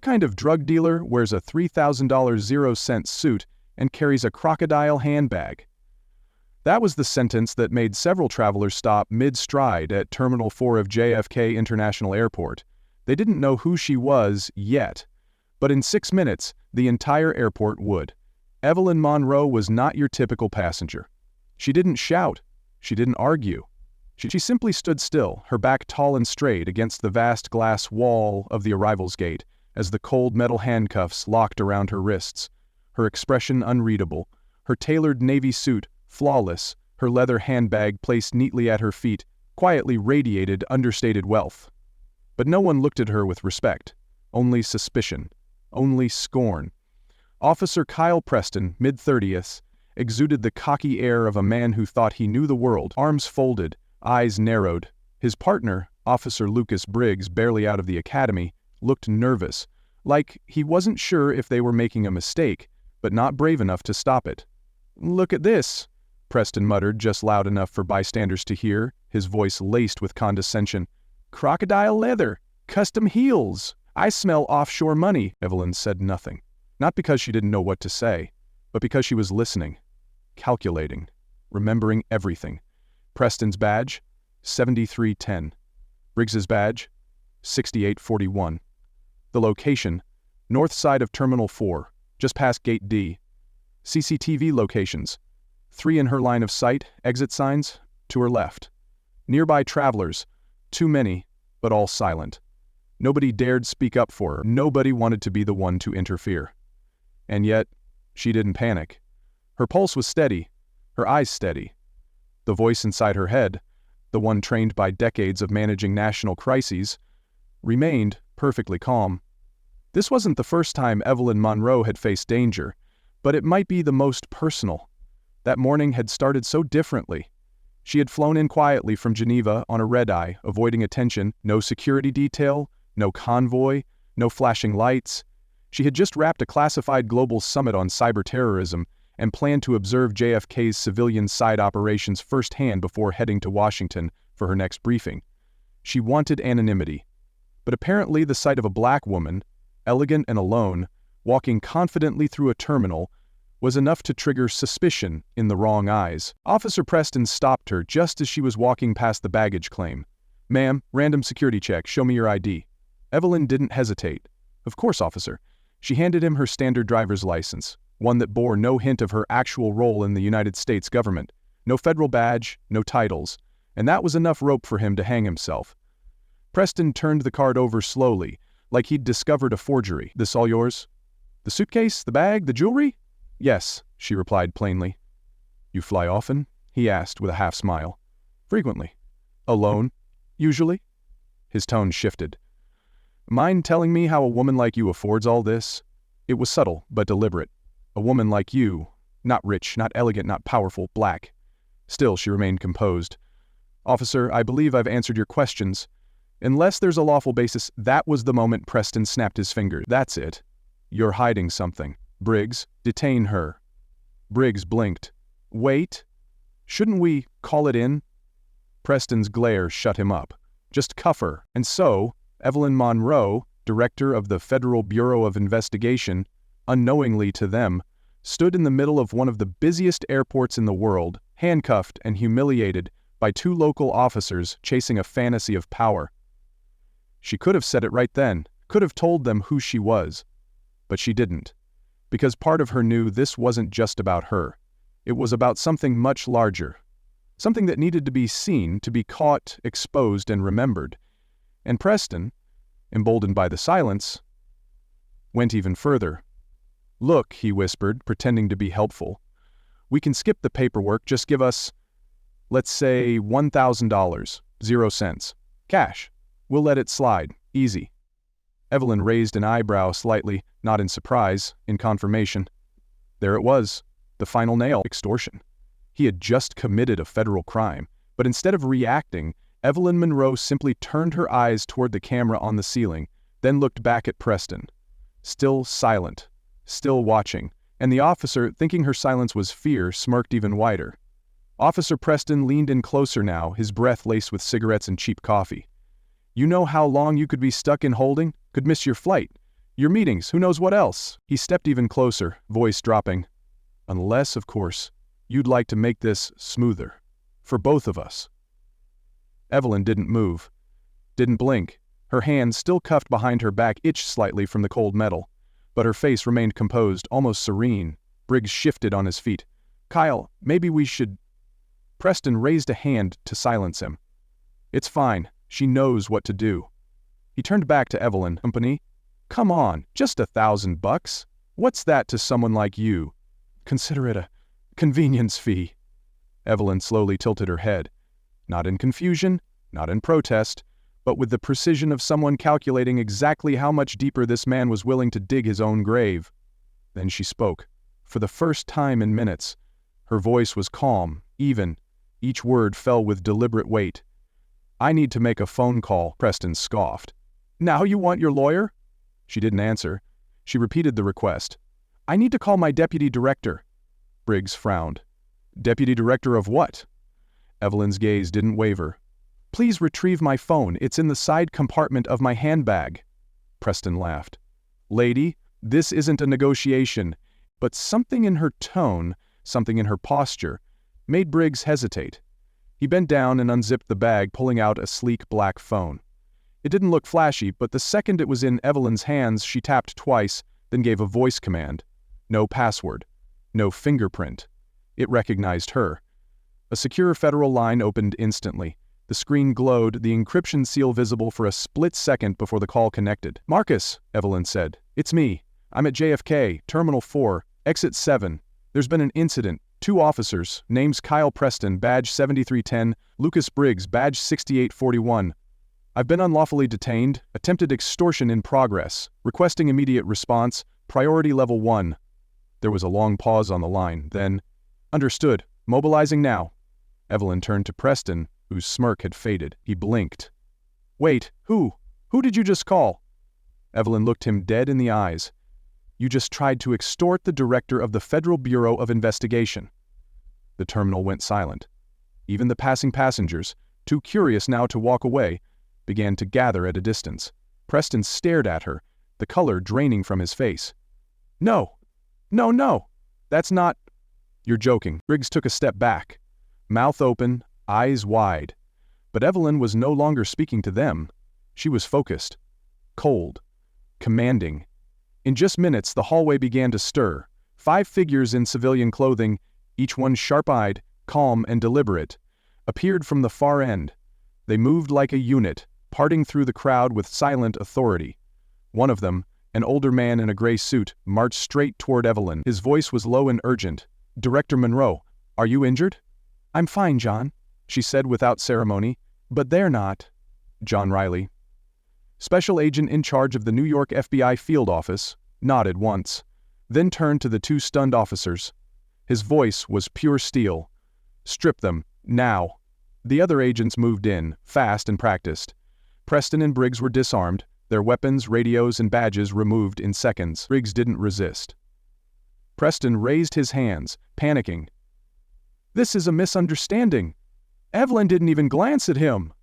kind of drug dealer wears a $3,000 zero-cent suit and carries a crocodile handbag? That was the sentence that made several travelers stop mid-stride at Terminal 4 of JFK International Airport. They didn't know who she was yet, but in 6 minutes, the entire airport would. Evelyn Monroe was not your typical passenger. She didn't shout. She didn't argue. She simply stood still, her back tall and straight against the vast glass wall of the arrivals gate as the cold metal handcuffs locked around her wrists, her expression unreadable, her tailored navy suit flawless, her leather handbag placed neatly at her feet, quietly radiated understated wealth. But no one looked at her with respect, only suspicion, only scorn. Officer Kyle Preston, mid-30s, exuded the cocky air of a man who thought he knew the world, arms folded, eyes narrowed. His partner, Officer Lucas Briggs, barely out of the academy, looked nervous, like he wasn't sure if they were making a mistake, but not brave enough to stop it. "Look at this," Preston muttered just loud enough for bystanders to hear, his voice laced with condescension. "Crocodile leather, custom heels. I smell offshore money." Evelyn said nothing, not because she didn't know what to say, but because she was listening, calculating, remembering everything. Preston's badge, 7310. Briggs's badge, 6841. The location, north side of Terminal 4, just past Gate D. CCTV locations, 3 in her line of sight, exit signs, to her left. Nearby travelers, too many, but all silent. Nobody dared speak up for her. Nobody wanted to be the one to interfere. And yet, she didn't panic. Her pulse was steady, her eyes steady. The voice inside her head, the one trained by decades of managing national crises, remained perfectly calm. This wasn't the first time Evelyn Monroe had faced danger, but it might be the most personal. That morning had started so differently. She had flown in quietly from Geneva on a red-eye, avoiding attention, no security detail, no convoy, no flashing lights. She had just wrapped a classified global summit on cyber-terrorism and planned to observe JFK's civilian side operations firsthand before heading to Washington for her next briefing. She wanted anonymity, but apparently the sight of a black woman, elegant and alone, walking confidently through a terminal, was enough to trigger suspicion in the wrong eyes. Officer Preston stopped her just as she was walking past the baggage claim. "Ma'am, random security check, show me your ID." Evelyn didn't hesitate. "Of course, officer." She handed him her standard driver's license, one that bore no hint of her actual role in the United States government. No federal badge, no titles, and that was enough rope for him to hang himself. Preston turned the card over slowly, like he'd discovered a forgery. "This all yours? The suitcase, the bag, the jewelry?" "Yes," she replied plainly. "You fly often?" he asked with a half-smile. "Frequently." "Alone? Usually?" His tone shifted. "Mind telling me how a woman like you affords all this?" It was subtle, but deliberate. A woman like you, not rich, not elegant, not powerful, black. Still, she remained composed. "Officer, I believe I've answered your questions. Unless there's a lawful basis." That was the moment Preston snapped his fingers. "That's it. You're hiding something. Briggs, detain her." Briggs blinked. "Wait. Shouldn't we call it in?" Preston's glare shut him up. "Just cuff her." And so, Evelyn Monroe, director of the Federal Bureau of Investigation, unknowingly to them, stood in the middle of one of the busiest airports in the world, handcuffed and humiliated by 2 local officers chasing a fantasy of power. She could have said it right then, could have told them who she was. But she didn't. Because part of her knew this wasn't just about her. It was about something much larger. Something that needed to be seen, to be caught, exposed, and remembered. And Preston, emboldened by the silence, went even further. "Look," he whispered, pretending to be helpful. "We can skip the paperwork, just give us, let's say, $1,000, 0 cents. Cash. We'll let it slide. Easy." Evelyn raised an eyebrow slightly, not in surprise, in confirmation. There it was, the final nail, extortion. He had just committed a federal crime, but instead of reacting, Evelyn Monroe simply turned her eyes toward the camera on the ceiling, then looked back at Preston. Still silent, still watching, and the officer, thinking her silence was fear, smirked even wider. Officer Preston leaned in closer now, his breath laced with cigarettes and cheap coffee. "You know how long you could be stuck in holding? Could miss your flight. Your meetings, who knows what else? He stepped even closer, voice dropping. Unless, of course, you'd like to make this smoother. For both of us. Evelyn didn't move. Didn't blink. Her hand, still cuffed behind her back, itched slightly from the cold metal. But her face remained composed, almost serene. Briggs shifted on his feet. Kyle, maybe we should... Preston raised a hand to silence him. It's fine. She knows what to do. He turned back to Evelyn. Company? Come on, just $1,000. What's that to someone like you? Consider it a convenience fee. Evelyn slowly tilted her head. Not in confusion, not in protest, but with the precision of someone calculating exactly how much deeper this man was willing to dig his own grave. Then she spoke. For the first time in minutes. Her voice was calm, even. Each word fell with deliberate weight. I need to make a phone call, Preston scoffed. Now you want your lawyer? She didn't answer. She repeated the request. I need to call my deputy director. Briggs frowned. Deputy director of what? Evelyn's gaze didn't waver. Please retrieve my phone. It's in the side compartment of my handbag. Preston laughed. Lady, this isn't a negotiation. But something in her tone, something in her posture, made Briggs hesitate. He bent down and unzipped the bag, pulling out a sleek black phone. It didn't look flashy, but the second it was in Evelyn's hands, she tapped twice, then gave a voice command. No password. No fingerprint. It recognized her. A secure federal line opened instantly. The screen glowed, the encryption seal visible for a split second before the call connected. Marcus, Evelyn said. It's me. I'm at JFK, Terminal 4, Exit 7. There's been an incident. 2 officers, names Kyle Preston, badge 7310, Lucas Briggs, badge 6841. I've been unlawfully detained, attempted extortion in progress, requesting immediate response, priority level 1. There was a long pause on the line, then, understood, mobilizing now. Evelyn turned to Preston, whose smirk had faded. He blinked. Wait, who? Who did you just call? Evelyn looked him dead in the eyes. You just tried to extort the director of the Federal Bureau of Investigation. The terminal went silent. Even the passing passengers, too curious now to walk away, began to gather at a distance. Preston stared at her, the color draining from his face. No, that's not... You're joking. Briggs took a step back, mouth open, eyes wide. But Evelyn was no longer speaking to them. She was focused, cold, commanding. In just minutes, the hallway began to stir. 5 figures in civilian clothing, each one sharp-eyed, calm and deliberate, appeared from the far end. They moved like a unit, parting through the crowd with silent authority. One of them, an older man in a gray suit, marched straight toward Evelyn. His voice was low and urgent. Director Monroe, are you injured? I'm fine, John, she said without ceremony. But they're not. John Riley, special agent in charge of the New York FBI field office, nodded once, then turned to the 2 stunned officers. His voice was pure steel. Strip them, now. The other agents moved in, fast and practiced. Preston and Briggs were disarmed, their weapons, radios, and badges removed in seconds. Briggs didn't resist. Preston raised his hands, panicking. This is a misunderstanding. Evelyn didn't even glance at him.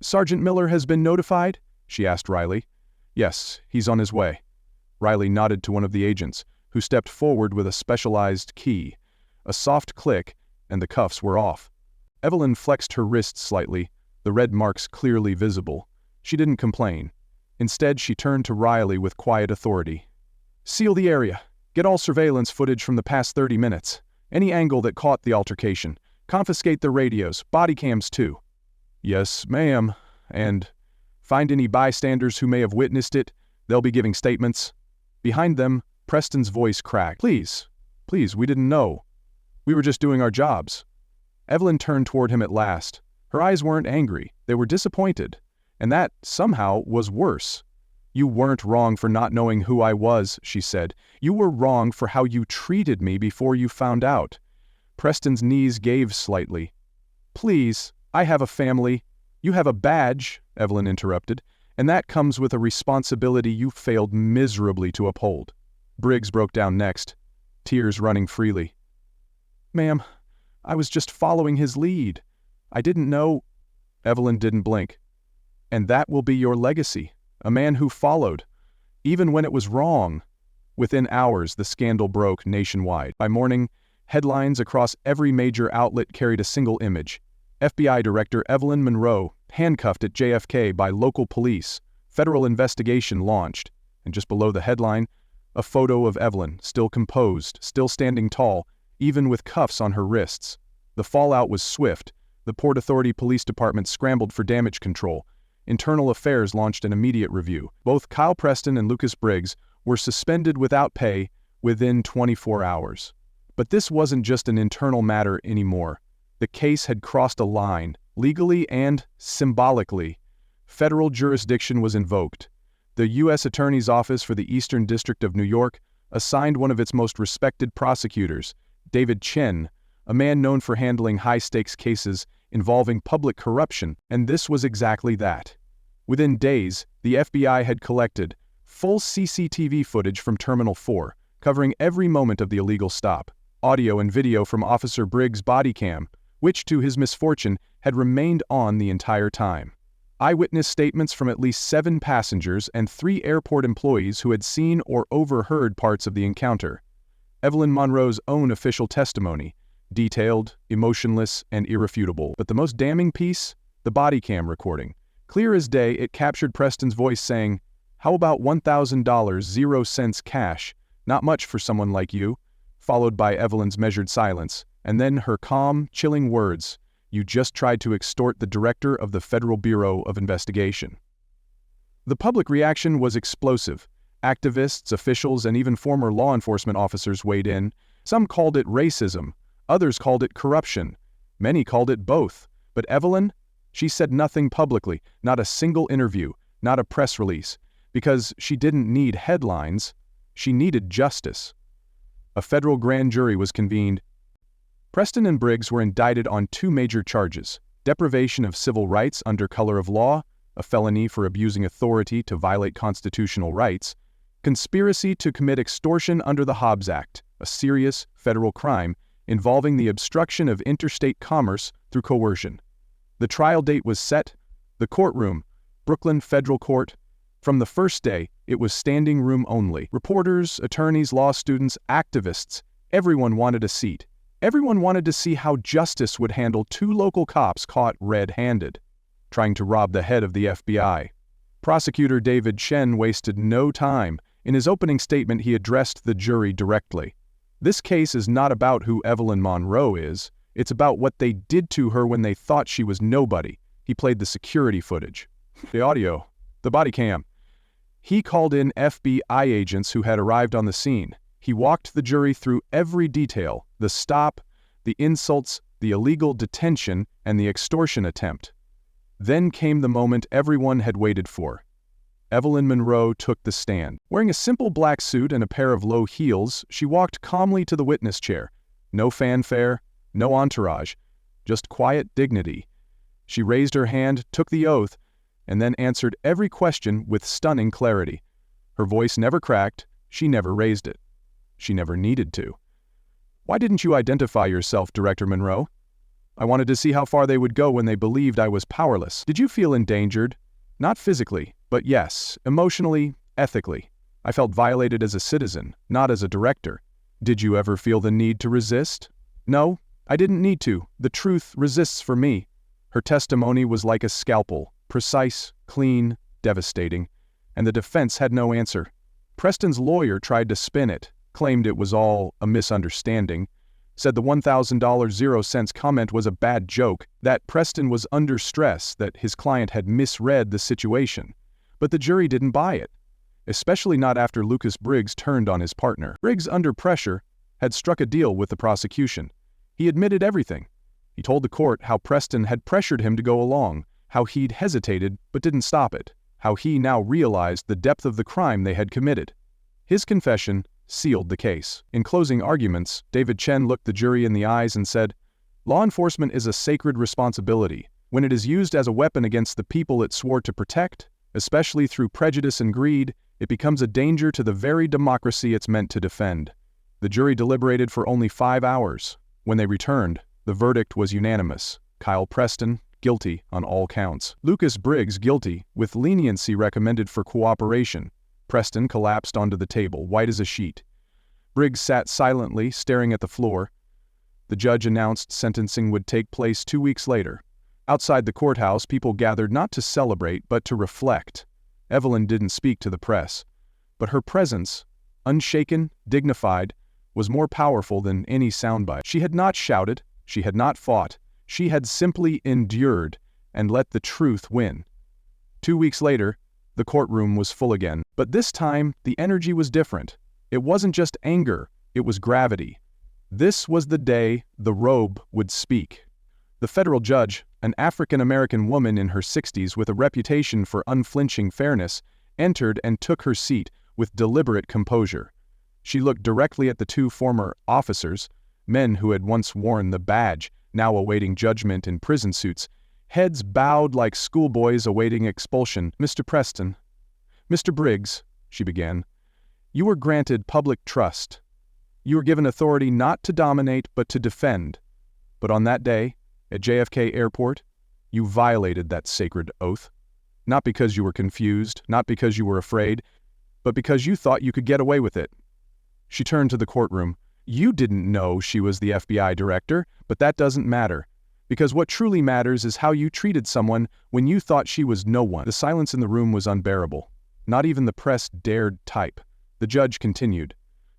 Sergeant Miller has been notified? She asked Riley. Yes, he's on his way. Riley nodded to one of the agents, who stepped forward with a specialized key. A soft click, and the cuffs were off. Evelyn flexed her wrists slightly, the red marks clearly visible. She didn't complain. Instead, she turned to Riley with quiet authority. Seal the area. Get all surveillance footage from the past 30 minutes. Any angle that caught the altercation. Confiscate the radios, body cams too. Yes, ma'am. And find any bystanders who may have witnessed it. They'll be giving statements. Behind them, Preston's voice cracked. Please, we didn't know. We were just doing our jobs. Evelyn turned toward him at last. Her eyes weren't angry, they were disappointed. And that, somehow, was worse. You weren't wrong for not knowing who I was, she said. You were wrong for how you treated me before you found out. Preston's knees gave slightly. Please, I have a family. You have a badge, Evelyn interrupted, and that comes with a responsibility you failed miserably to uphold. Briggs broke down next, tears running freely. Ma'am, I was just following his lead. I didn't know... Evelyn didn't blink. And that will be your legacy, a man who followed. even when it was wrong. Within hours, the scandal broke nationwide. By morning, headlines across every major outlet carried a single image. FBI Director Evelyn Monroe handcuffed at JFK by local police. Federal investigation launched. And just below the headline, a photo of Evelyn, still composed, still standing tall, even with cuffs on her wrists. The fallout was swift. The Port Authority Police Department scrambled for damage control. Internal Affairs launched an immediate review. Both Kyle Preston and Lucas Briggs were suspended without pay within 24 hours. But this wasn't just an internal matter anymore. The case had crossed a line, legally and symbolically. Federal jurisdiction was invoked. The U.S. Attorney's Office for the Eastern District of New York assigned one of its most respected prosecutors, David Chen, a man known for handling high-stakes cases involving public corruption, and this was exactly that. Within days, the FBI had collected full CCTV footage from Terminal 4, covering every moment of the illegal stop, audio and video from Officer Briggs' body cam, which, to his misfortune, had remained on the entire time. Eyewitness statements from at least 7 passengers and 3 airport employees who had seen or overheard parts of the encounter. Evelyn Monroe's own official testimony, detailed, emotionless, and irrefutable. But the most damning piece? The body cam recording. Clear as day, it captured Preston's voice saying, "How about $1,000, 0 cents cash? Not much for someone like you," followed by Evelyn's measured silence, and then her calm, chilling words, "You just tried to extort the director of the Federal Bureau of Investigation." The public reaction was explosive. Activists, officials, and even former law enforcement officers weighed in. Some called it racism. Others called it corruption. Many called it both. But Evelyn? She said nothing publicly, not a single interview, not a press release, because she didn't need headlines. She needed justice. A federal grand jury was convened. Preston and Briggs were indicted on 2 major charges: deprivation of civil rights under color of law, a felony for abusing authority to violate constitutional rights, conspiracy to commit extortion under the Hobbs Act, a serious federal crime involving the obstruction of interstate commerce through coercion. The trial date was set. The courtroom, Brooklyn Federal Court. From the first day, it was standing room only. Reporters, attorneys, law students, activists, everyone wanted a seat. Everyone wanted to see how justice would handle 2 local cops caught red-handed, trying to rob the head of the FBI. Prosecutor David Chen wasted no time. In his opening statement, he addressed the jury directly. This case is not about who Evelyn Monroe is. It's about what they did to her when they thought she was nobody. He played the security footage, the audio, the body cam. He called in FBI agents who had arrived on the scene. He walked the jury through every detail: the stop, the insults, the illegal detention, and the extortion attempt. Then came the moment everyone had waited for. Evelyn Monroe took the stand. Wearing a simple black suit and a pair of low heels, she walked calmly to the witness chair. No fanfare, no entourage, just quiet dignity. She raised her hand, took the oath, and then answered every question with stunning clarity. Her voice never cracked. She never raised it. She never needed to. "Why didn't you identify yourself, Director Monroe?" "I wanted to see how far they would go when they believed I was powerless." "Did you feel endangered?" "Not physically, but yes, emotionally, ethically. I felt violated as a citizen, not as a director." "Did you ever feel the need to resist?" "No, I didn't need to. The truth resists for me." Her testimony was like a scalpel, precise, clean, devastating, and the defense had no answer. Preston's lawyer tried to spin it, claimed it was all a misunderstanding, said the $1,000 0 cents comment was a bad joke, that Preston was under stress, that his client had misread the situation. But the jury didn't buy it, especially not after Lucas Briggs turned on his partner. Briggs, under pressure, had struck a deal with the prosecution. He admitted everything. He told the court how Preston had pressured him to go along, how he'd hesitated but didn't stop it, how he now realized the depth of the crime they had committed. His confession sealed the case. In closing arguments, David Chen looked the jury in the eyes and said, "Law enforcement is a sacred responsibility. When it is used as a weapon against the people it swore to protect, especially through prejudice and greed, it becomes a danger to the very democracy it's meant to defend." The jury deliberated for only 5 hours. When they returned, the verdict was unanimous. Kyle Preston, guilty on all counts. Lucas Briggs, guilty, with leniency recommended for cooperation. Preston collapsed onto the table, white as a sheet. Briggs sat silently, staring at the floor. The judge announced sentencing would take place 2 weeks later. Outside the courthouse, people gathered not to celebrate, but to reflect. Evelyn didn't speak to the press, but her presence, unshaken, dignified, was more powerful than any soundbite. She had not shouted, she had not fought, she had simply endured and let the truth win. 2 weeks later, the courtroom was full again, but this time the energy was different. It wasn't just anger, it was gravity. This was the day the robe would speak. The federal judge, an African-American woman in her 60s with a reputation for unflinching fairness, entered and took her seat with deliberate composure. She looked directly at the two former officers, men who had once worn the badge, now awaiting judgment in prison suits, heads bowed like schoolboys awaiting expulsion. "Mr. Preston, Mr. Briggs," she began, "you were granted public trust. You were given authority not to dominate but to defend. But on that day, at JFK Airport, you violated that sacred oath. Not because you were confused, not because you were afraid, but because you thought you could get away with it." She turned to the courtroom. "You didn't know she was the FBI director, but that doesn't matter. Because what truly matters is how you treated someone when you thought she was no one." The silence in the room was unbearable. Not even the press dared type. The judge continued.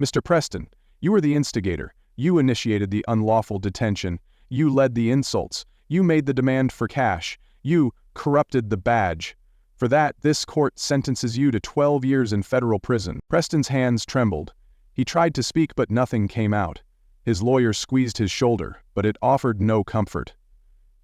"Mr. Preston, you were the instigator. You initiated the unlawful detention. You led the insults. You made the demand for cash. You corrupted the badge. For that, this court sentences you to 12 years in federal prison." Preston's hands trembled. He tried to speak, but nothing came out. His lawyer squeezed his shoulder, but it offered no comfort.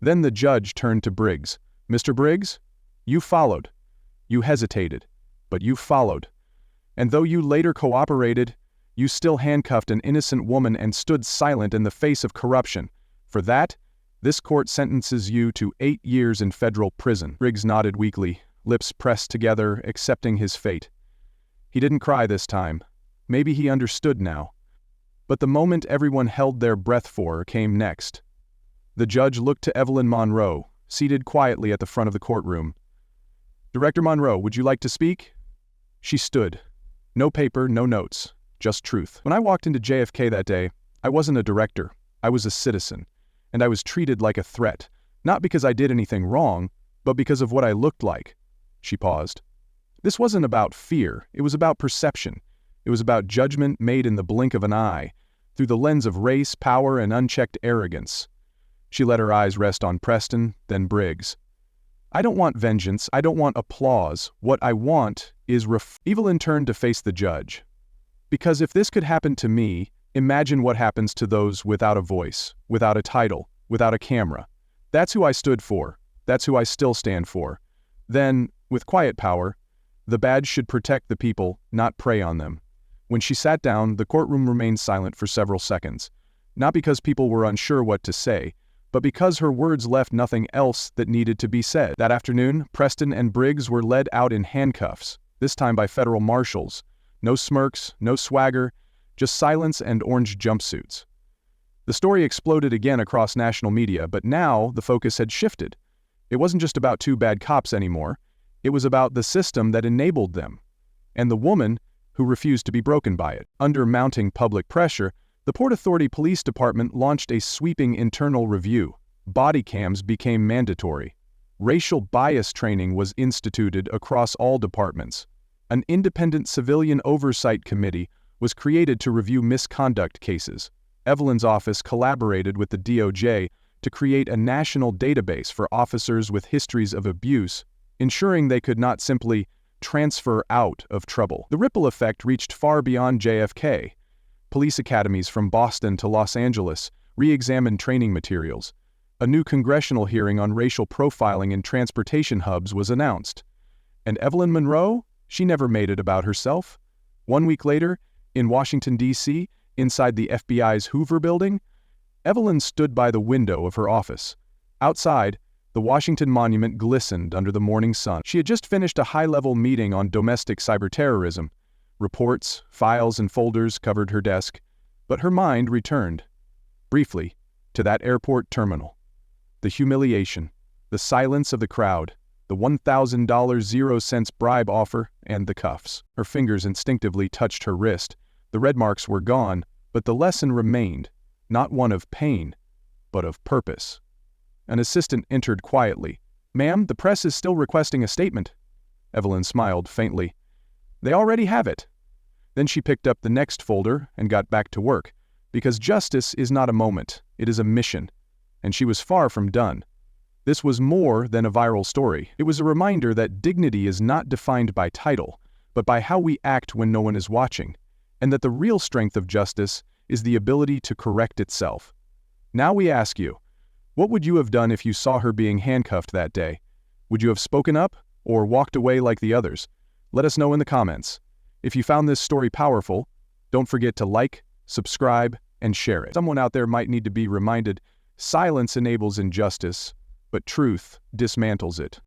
Then the judge turned to Briggs. "Mr. Briggs, you followed. You hesitated, but you followed. And though you later cooperated, you still handcuffed an innocent woman and stood silent in the face of corruption. For that, this court sentences you to 8 years in federal prison." Briggs nodded weakly, lips pressed together, accepting his fate. He didn't cry this time. Maybe he understood now. But the moment everyone held their breath for came next. The judge looked to Evelyn Monroe, seated quietly at the front of the courtroom. "Director Monroe, would you like to speak?" She stood. No paper, no notes, just truth. "When I walked into JFK that day, I wasn't a director, I was a citizen. And I was treated like a threat, not because I did anything wrong, but because of what I looked like." She paused. "This wasn't about fear, it was about perception. It was about judgment made in the blink of an eye, through the lens of race, power, and unchecked arrogance." She let her eyes rest on Preston, then Briggs. "I don't want vengeance, I don't want applause. What I want is Evelyn turned to face the judge. "Because if this could happen to me, imagine what happens to those without a voice, without a title, without a camera. That's who I stood for. That's who I still stand for. Then, with quiet power, the badge should protect the people, not prey on them." When she sat down, the courtroom remained silent for several seconds. Not because people were unsure what to say, but because her words left nothing else that needed to be said. That afternoon, Preston and Briggs were led out in handcuffs, this time by federal marshals. No smirks, no swagger, just silence and orange jumpsuits. The story exploded again across national media, but now the focus had shifted. It wasn't just about two bad cops anymore. It was about the system that enabled them, and the woman who refused to be broken by it. Under mounting public pressure, the Port Authority Police Department launched a sweeping internal review. Body cams became mandatory. Racial bias training was instituted across all departments. An independent civilian oversight committee was created to review misconduct cases. Evelyn's office collaborated with the DOJ to create a national database for officers with histories of abuse, ensuring they could not simply transfer out of trouble. The ripple effect reached far beyond JFK. Police academies from Boston to Los Angeles re-examined training materials. A new congressional hearing on racial profiling in transportation hubs was announced. And Evelyn Monroe? She never made it about herself. 1 week later, in Washington, D.C., inside the FBI's Hoover building, Evelyn stood by the window of her office. Outside, the Washington Monument glistened under the morning sun. She had just finished a high-level meeting on domestic cyberterrorism. Reports, files, and folders covered her desk, but her mind returned, briefly, to that airport terminal. The humiliation, the silence of the crowd, the $1,000 0 cents bribe offer, and the cuffs. Her fingers instinctively touched her wrist. The red marks were gone, but the lesson remained, not one of pain, but of purpose. An assistant entered quietly. "Ma'am, the press is still requesting a statement." Evelyn smiled faintly. "They already have it." Then she picked up the next folder and got back to work, because justice is not a moment, it is a mission. And she was far from done. This was more than a viral story. It was a reminder that dignity is not defined by title, but by how we act when no one is watching, and that the real strength of justice is the ability to correct itself. Now we ask you, what would you have done if you saw her being handcuffed that day? Would you have spoken up, or walked away like the others? Let us know in the comments. If you found this story powerful, don't forget to like, subscribe, and share it. Someone out there might need to be reminded, silence enables injustice, but truth dismantles it.